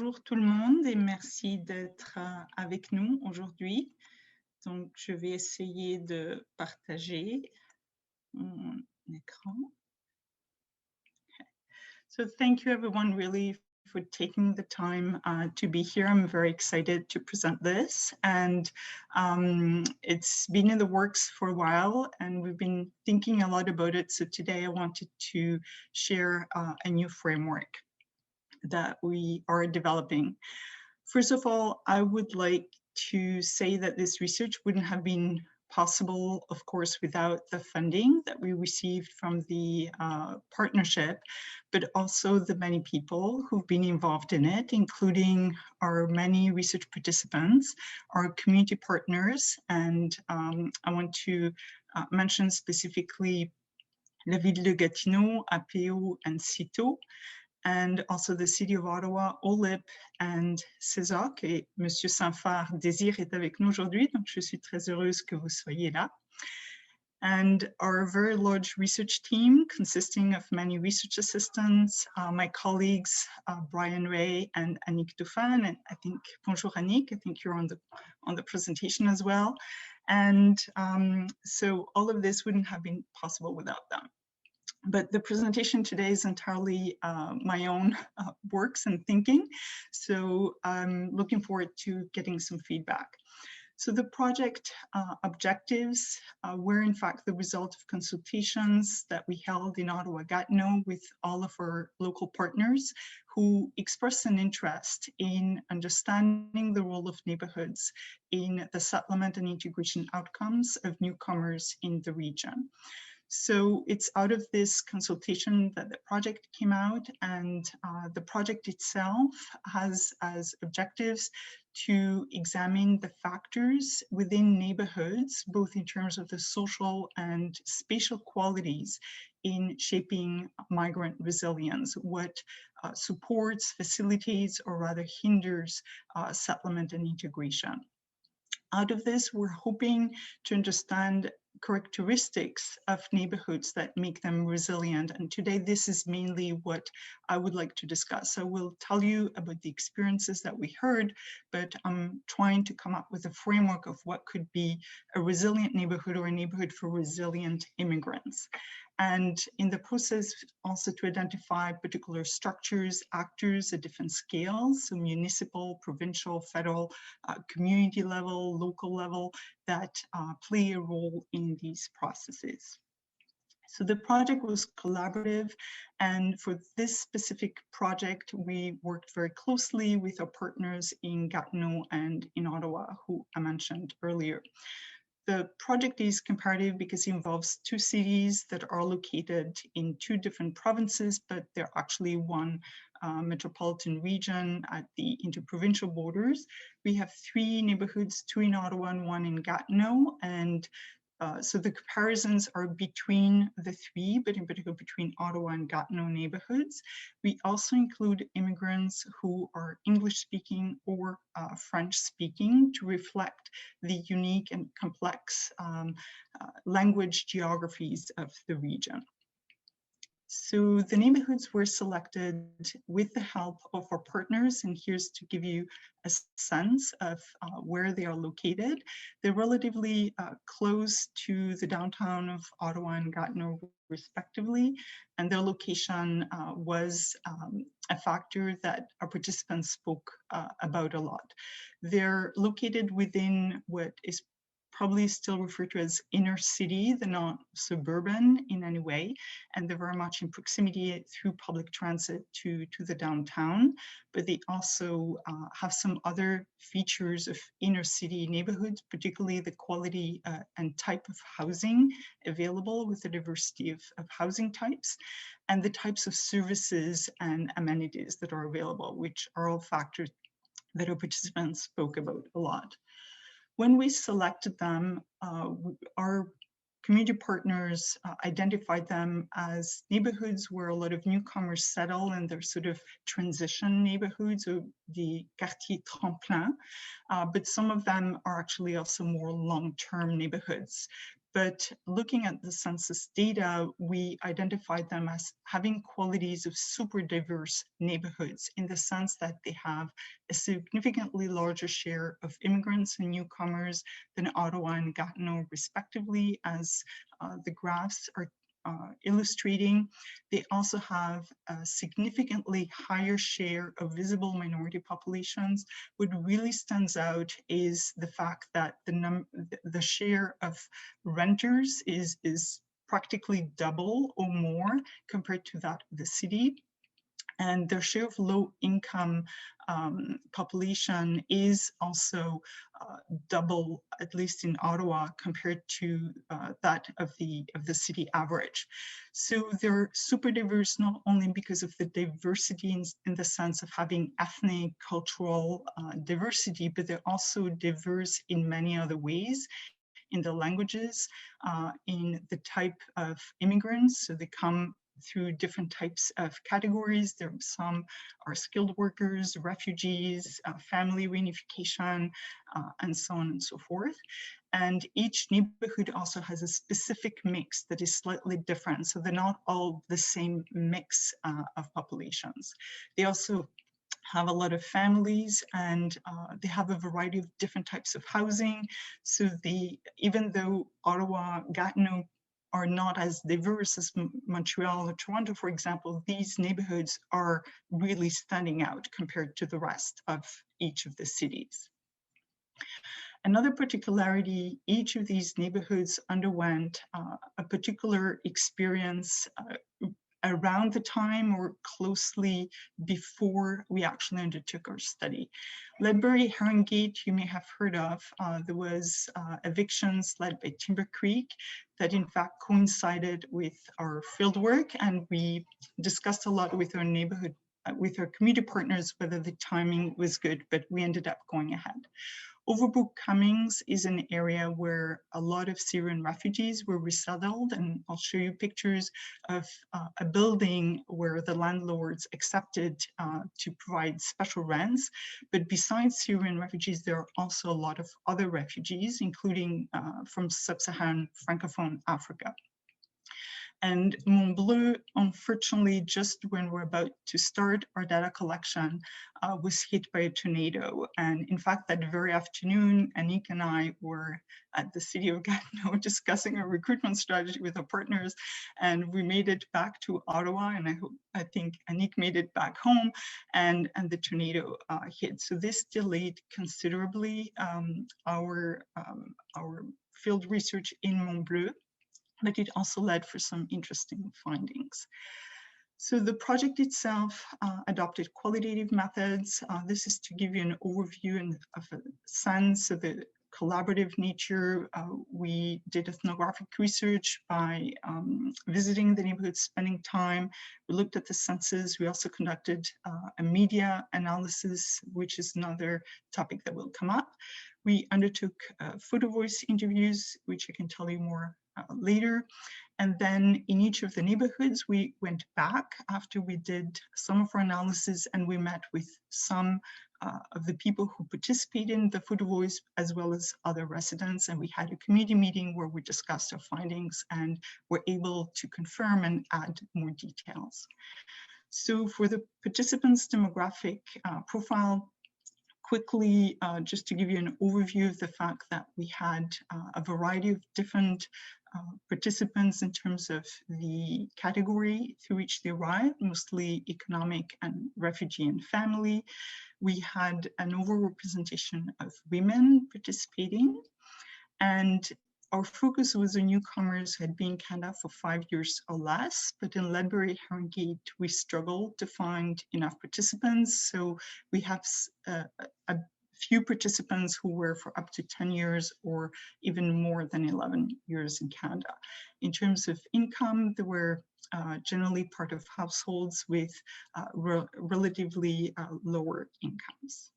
Bonjour tout le monde et merci d'être avec nous aujourd'hui. Donc, je vais essayer de partager mon écran. So thank you everyone really for taking the time to be here. I'm very excited to present this, and it's been in the works for a while and we've been thinking a lot about it. So today I wanted to share a new framework that we are developing. First of all, I would like to say that this research wouldn't have been possible, of course, without the funding that we received from the partnership, but also the many people who've been involved in it, including our many research participants, our community partners, and I want to mention specifically La Ville de Gatineau, APO, and CITO, and also the City of Ottawa, OLIP, and CESOC. Et Monsieur Saint-Phar Désir est avec nous aujourd'hui, donc je suis très heureuse que vous soyez là. And our very large research team consisting of many research assistants, my colleagues, Brian Ray and Annick Dauphin, and I think, bonjour Annick, I think you're on the presentation as well. And so all of this wouldn't have been possible without them. But the presentation today is entirely my own works and thinking. So I'm looking forward to getting some feedback. So the project objectives were in fact the result of consultations that we held in Ottawa-Gatineau with all of our local partners who expressed an interest in understanding the role of neighborhoods in the settlement and integration outcomes of newcomers in the region. So it's out of this consultation that the project came out, and the project itself has as objectives to examine the factors within neighborhoods, both in terms of the social and spatial qualities in shaping migrant resilience, what supports, facilitates, or rather hinders settlement and integration. Out of this, we're hoping to understand characteristics of neighborhoods that make them resilient. And today, this is mainly what I would like to discuss. I will tell you about the experiences that we heard, but I'm trying to come up with a framework of what could be a resilient neighborhood or a neighborhood for resilient immigrants. And in the process, also to identify particular structures, actors at different scales, so municipal, provincial, federal, community level, local level, that play a role in these processes. So the project was collaborative, and for this specific project, we worked very closely with our partners in Gatineau and in Ottawa, who I mentioned earlier. The project is comparative because it involves two cities that are located in two different provinces, but they're actually one metropolitan region at the interprovincial borders. We have three neighborhoods, two in Ottawa and one in Gatineau, and so the comparisons are between the three, but in particular between Ottawa and Gatineau neighborhoods. We also include immigrants who are English-speaking or French-speaking to reflect the unique and complex language geographies of the region. So the neighborhoods were selected with the help of our partners, and here's to give you a sense of where they are located. They're relatively close to the downtown of Ottawa and Gatineau respectively, and their location was a factor that our participants spoke about a lot. They're located within what is probably still referred to as inner city. They're not suburban in any way, and they're very much in proximity through public transit to the downtown, but they also have some other features of inner city neighborhoods, particularly the quality and type of housing available with the diversity of housing types, and the types of services and amenities that are available, which are all factors that our participants spoke about a lot. When we selected them, our community partners identified them as neighborhoods where a lot of newcomers settle, and they're sort of transition neighborhoods, or the quartier tremplin, but some of them are actually also more long-term neighborhoods. But looking at the census data, we identified them as having qualities of super diverse neighborhoods in the sense that they have a significantly larger share of immigrants and newcomers than Ottawa and Gatineau, respectively, as the graphs are illustrating. They also have a significantly higher share of visible minority populations. What really stands out is the fact that the share of renters is practically double or more compared to that of the city. And their share of low-income population is also double, at least in Ottawa, compared to that of the city average. So they're super diverse, not only because of the diversity in the sense of having ethnic, cultural diversity, but they're also diverse in many other ways, in the languages, in the type of immigrants. So they come through different types of categories. Some are skilled workers, refugees, family reunification, and so on and so forth. And each neighborhood also has a specific mix that is slightly different. So they're not all the same mix of populations. They also have a lot of families, and they have a variety of different types of housing. So even though Ottawa, Gatineau are not as diverse as Montreal or Toronto, for example, these neighborhoods are really standing out compared to the rest of each of the cities. Another particularity, each of these neighborhoods underwent a particular experience around the time or closely before we actually undertook our study. Ledbury Herongate, you may have heard of. There was evictions led by Timber Creek that in fact coincided with our fieldwork, and we discussed a lot with our neighborhood, with our community partners, whether the timing was good, but we ended up going ahead. Overbrook Cummings is an area where a lot of Syrian refugees were resettled, and I'll show you pictures of a building where the landlords accepted to provide special rents. But besides Syrian refugees, there are also a lot of other refugees, including from sub-Saharan Francophone Africa. And Montbleu, unfortunately, just when we're about to start our data collection, was hit by a tornado. And in fact, that very afternoon, Anik and I were at the city of Gatineau discussing a recruitment strategy with our partners, and we made it back to Ottawa, and I think Anik made it back home, and the tornado hit. So this delayed considerably our field research in Montbleu, but it also led for some interesting findings. So the project itself adopted qualitative methods. This is to give you an overview and of a sense of the collaborative nature. We did ethnographic research by visiting the neighborhood, spending time. We looked at the census. We also conducted a media analysis, which is another topic that will come up. We undertook photo voice interviews, which I can tell you more later. And then in each of the neighborhoods, we went back after we did some of our analysis, and we met with some of the people who participated in the photo voice, as well as other residents. And we had a community meeting where we discussed our findings and were able to confirm and add more details. So for the participants' demographic profile, quickly, just to give you an overview of the fact that we had a variety of different participants in terms of the category through which they arrived, mostly economic and refugee and family. We had an overrepresentation of women participating, and our focus was on newcomers who had been in Canada for 5 years or less, but in Ledbury Herongate, we struggled to find enough participants. So we have a few participants who were for up to 10 years or even more than 11 years in Canada. In terms of income, they were generally part of households with relatively lower incomes.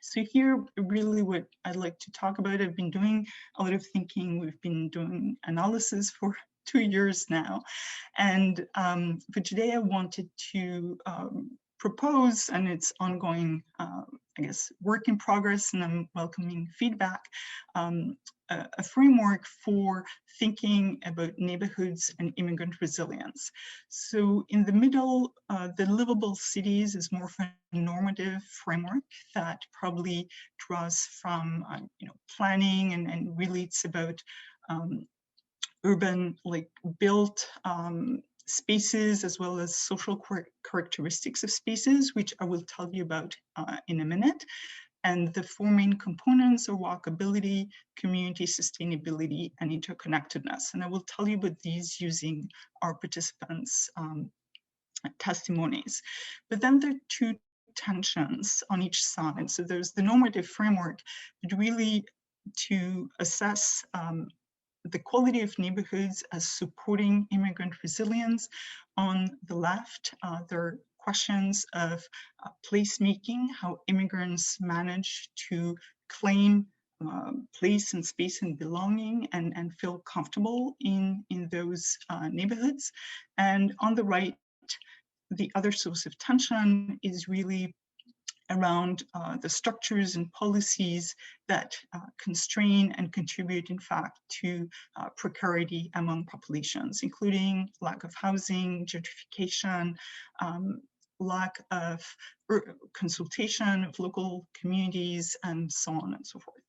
So here, really what I'd like to talk about, I've been doing a lot of thinking. We've been doing analysis for 2 years now. And for today, I wanted to propose, and it's ongoing I guess, work in progress, and I'm welcoming feedback, a framework for thinking about neighborhoods and immigrant resilience. So in the middle, the livable cities is more of a normative framework that probably draws from planning and really it's about urban, like built spaces as well as social characteristics of spaces, which I will tell you about in a minute. And the four main components are walkability, community sustainability, and interconnectedness. And I will tell you about these using our participants' testimonies. But then there are two tensions on each side. So there's the normative framework, but really to assess the quality of neighborhoods as supporting immigrant resilience. On the left, there are questions of placemaking, how immigrants manage to claim place and space and belonging and feel comfortable in those neighborhoods. And on the right, the other source of tension is really around the structures and policies that constrain and contribute, in fact, to precarity among populations, including lack of housing, gentrification, lack of consultation of local communities, and so on and so forth.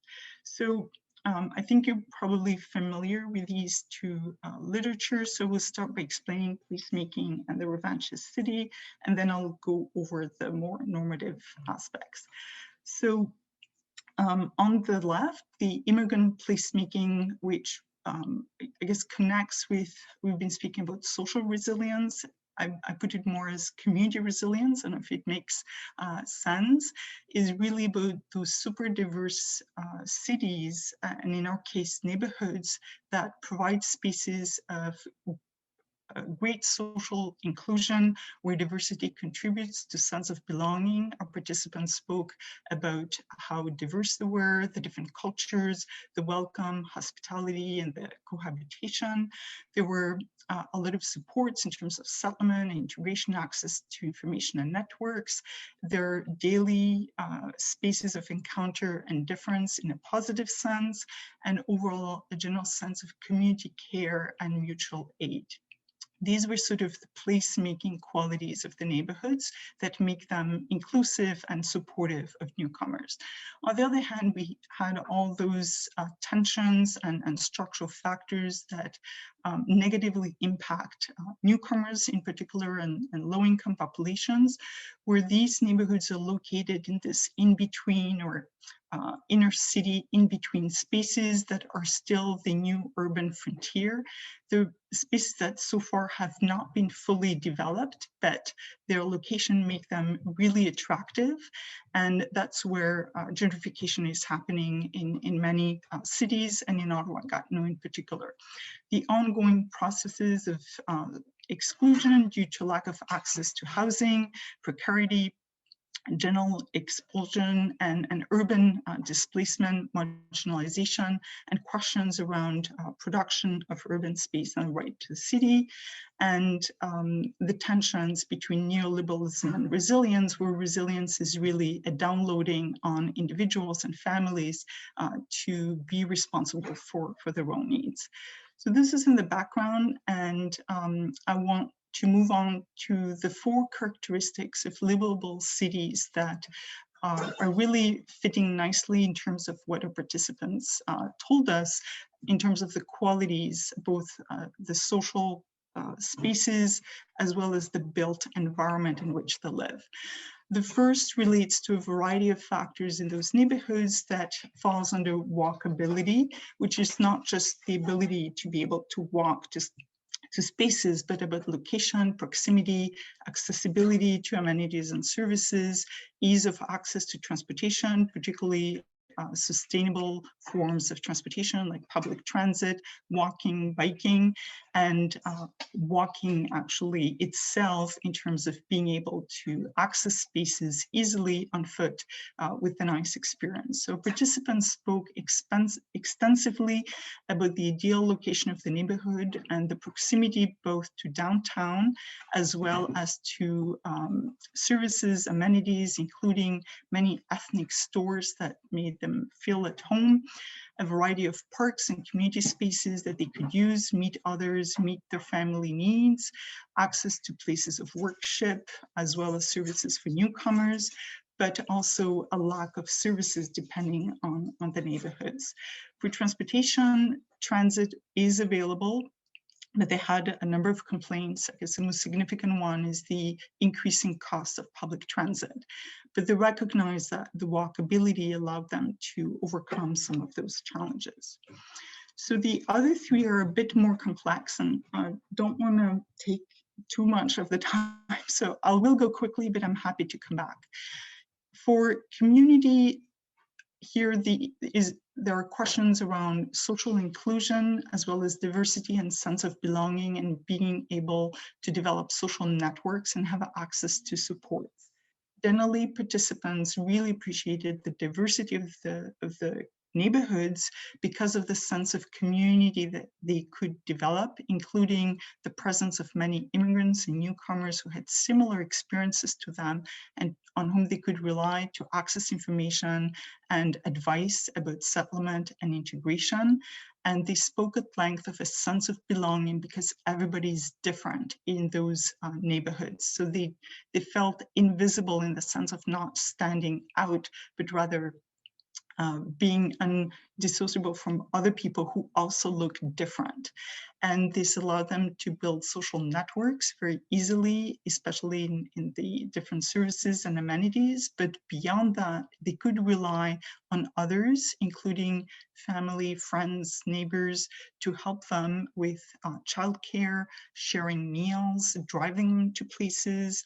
So I think you're probably familiar with these two literature. So we'll start by explaining placemaking and the revanchist city, and then I'll go over the more normative aspects. So on the left, the immigrant placemaking, which I guess connects with, we've been speaking about social resilience. I put it more as community resilience, and if it makes sense, is really about those super diverse cities, and in our case, neighborhoods that provide spaces of great social inclusion, where diversity contributes to sense of belonging. Our participants spoke about how diverse they were, the different cultures, the welcome, hospitality, and the cohabitation. There were a lot of supports in terms of settlement and integration, access to information and networks. Their daily spaces of encounter and difference in a positive sense, and overall a general sense of community care and mutual aid. These were sort of the placemaking qualities of the neighborhoods that make them inclusive and supportive of newcomers. On the other hand, we had all those tensions and structural factors that negatively impact newcomers in particular, and low-income populations, where these neighborhoods are located in this in-between or inner city in-between spaces that are still the new urban frontier. The spaces that so far have not been fully developed, but their location make them really attractive. And that's where gentrification is happening in many cities, and in Ottawa-Gatineau in particular. The ongoing processes of exclusion due to lack of access to housing, precarity, general expulsion, and urban displacement, marginalization, and questions around production of urban space and right to the city, and the tensions between neoliberalism and resilience, where resilience is really a downloading on individuals and families to be responsible for their own needs. So this is in the background, and I want to move on to the four characteristics of livable cities that are really fitting nicely in terms of what our participants told us in terms of the qualities, both the social spaces as well as the built environment in which they live. The first relates to a variety of factors in those neighborhoods that falls under walkability, which is not just the ability to be able to walk to spaces, but about location, proximity, accessibility to amenities and services, ease of access to transportation, particularly sustainable forms of transportation like public transit, walking, biking, and walking actually itself in terms of being able to access spaces easily on foot with a nice experience. So participants spoke extensively about the ideal location of the neighborhood and the proximity both to downtown as well as to services, amenities, including many ethnic stores that made them feel at home, a variety of parks and community spaces that they could use, meet others, meet their family needs, access to places of worship, as well as services for newcomers, but also a lack of services depending on the neighborhoods. For transportation, transit is available, but they had a number of complaints. I guess the most significant one is the increasing cost of public transit. But they recognize that the walkability allowed them to overcome some of those challenges. So the other three are a bit more complex, and I don't want to take too much of the time, so I will go quickly, but I'm happy to come back. For community, here there are questions around social inclusion as well as diversity and sense of belonging and being able to develop social networks and have access to support. Generally, participants really appreciated the diversity of the neighborhoods because of the sense of community that they could develop, including the presence of many immigrants and newcomers who had similar experiences to them and on whom they could rely to access information and advice about settlement and integration. And they spoke at length of a sense of belonging because everybody's different in those neighborhoods. So they felt invisible in the sense of not standing out, but rather being undissociable from other people who also look different. And this allowed them to build social networks very easily, especially in the different services and amenities. But beyond that, they could rely on others, including family, friends, neighbors, to help them with childcare, sharing meals, driving them to places,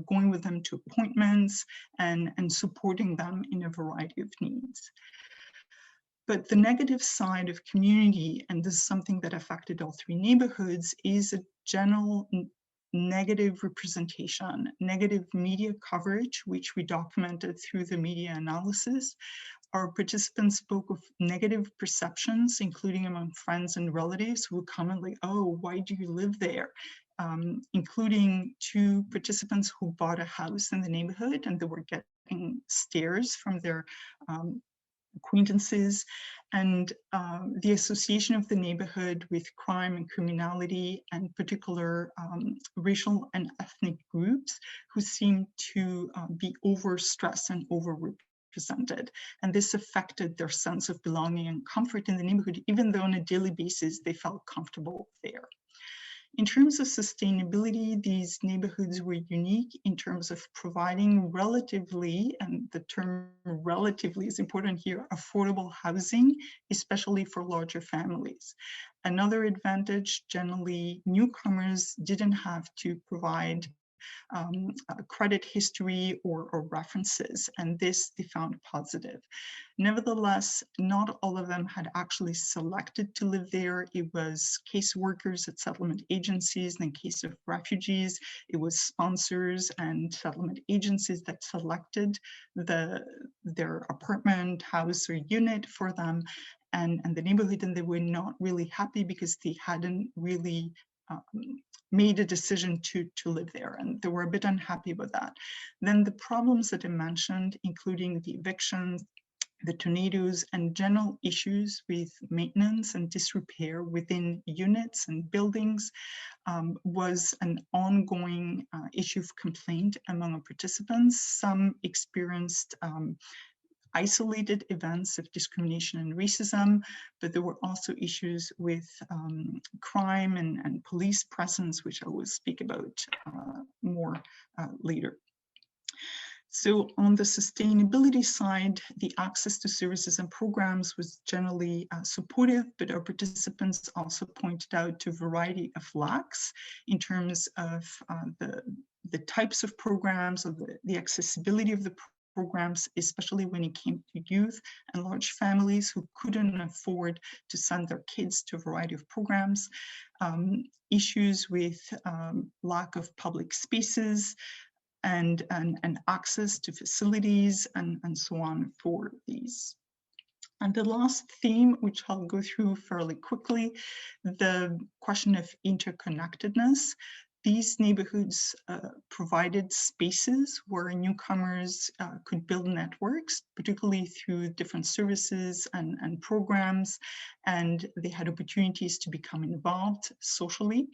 going with them to appointments, and supporting them in a variety of needs. But the negative side of community, and this is something that affected all three neighborhoods, is a general negative representation, negative media coverage, which we documented through the media analysis. Our participants spoke of negative perceptions, including among friends and relatives who would comment like, oh, why do you live there? Including two participants who bought a house in the neighborhood and they were getting stares from their acquaintances, and the association of the neighborhood with crime and criminality and particular racial and ethnic groups who seem to be overstressed and overrepresented. And this affected their sense of belonging and comfort in the neighborhood, even though on a daily basis they felt comfortable there. In terms of sustainability, these neighborhoods were unique in terms of providing relatively, and the term relatively is important here, affordable housing, especially for larger families. Another advantage, generally newcomers didn't have to provide credit history or references, and this they found positive. Nevertheless, not all of them had actually selected to live there. It was caseworkers at settlement agencies. In the case of refugees, it was sponsors and settlement agencies that selected their apartment, house, or unit for them and the neighborhood, and they were not really happy because they hadn't really made a decision to live there, and they were a bit unhappy with that. Then the problems that I mentioned, including the evictions, the tornadoes, and general issues with maintenance and disrepair within units and buildings was an ongoing issue of complaint among our participants. Some experienced isolated events of discrimination and racism, but there were also issues with crime and police presence, which I will speak about more later. So on the sustainability side, the access to services and programs was generally supportive, but our participants also pointed out to a variety of lacks in terms of the types of programs, of the accessibility of the programs, especially when it came to youth and large families who couldn't afford to send their kids to a variety of programs, issues with lack of public spaces and access to facilities and so on for these. And the last theme, which I'll go through fairly quickly, the question of interconnectedness. These neighborhoods provided spaces where newcomers could build networks, particularly through different services and programs, and they had opportunities to become involved socially.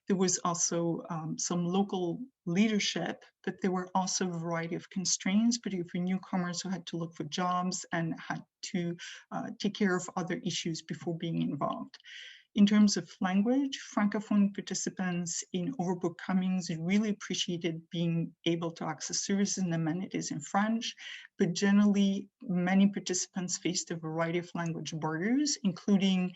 There was also some local leadership, but there were also a variety of constraints, particularly for newcomers who had to look for jobs and had to take care of other issues before being involved. In terms of language, Francophone participants in Overbrook Cummings really appreciated being able to access services and amenities in French, but generally many participants faced a variety of language barriers, including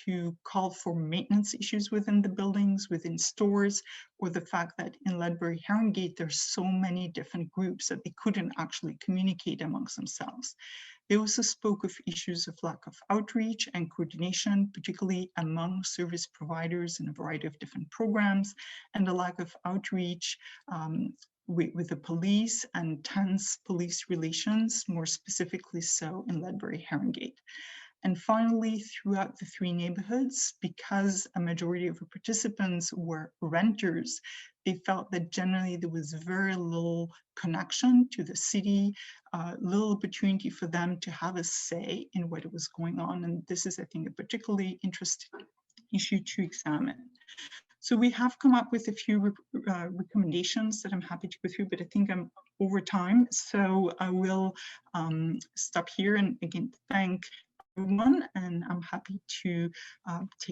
to call for maintenance issues within the buildings, within stores, or the fact that in Ledbury Herongate, there's so many different groups that they couldn't actually communicate amongst themselves. They also spoke of issues of lack of outreach and coordination, particularly among service providers in a variety of different programs, and the lack of outreach with the police and tense police relations, more specifically so in Ledbury Herongate. And finally, throughout the three neighborhoods, because a majority of the participants were renters, they felt that generally there was very little connection to the city, little opportunity for them to have a say in what was going on. And this is, I think, a particularly interesting issue to examine. So we have come up with a few recommendations that I'm happy to go through, but I think I'm over time. So I will stop here and again thank everyone, and I'm happy to take